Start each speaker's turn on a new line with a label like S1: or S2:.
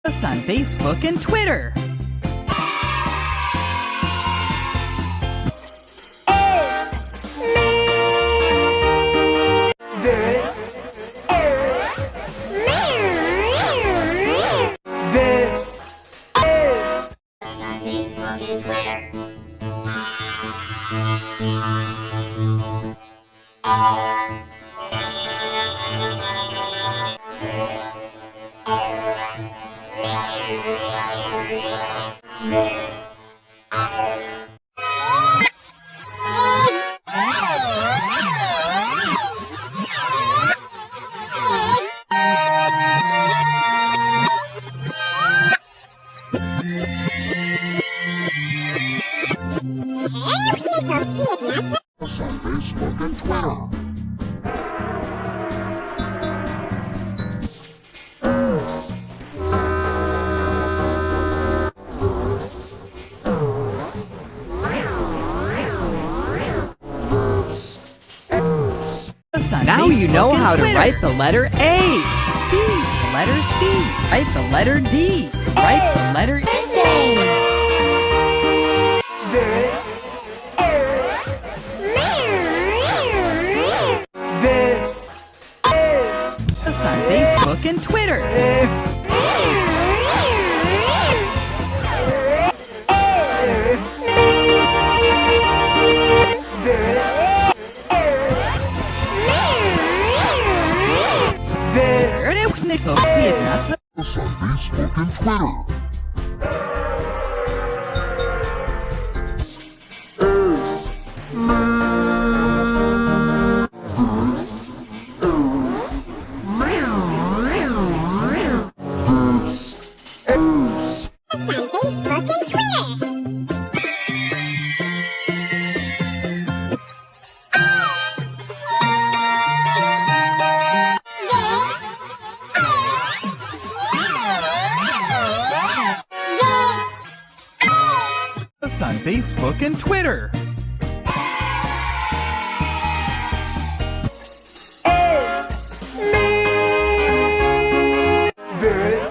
S1: Us on Facebook and Twitter.
S2: Us on Facebook and Twitter.
S1: Now you know how to write the letter A, B, the letter C, write the letter D, write the letter A. Us on Facebook and Twitter.
S2: Us on Facebook and Twitter.
S1: Us on Facebook and Twitter.
S3: This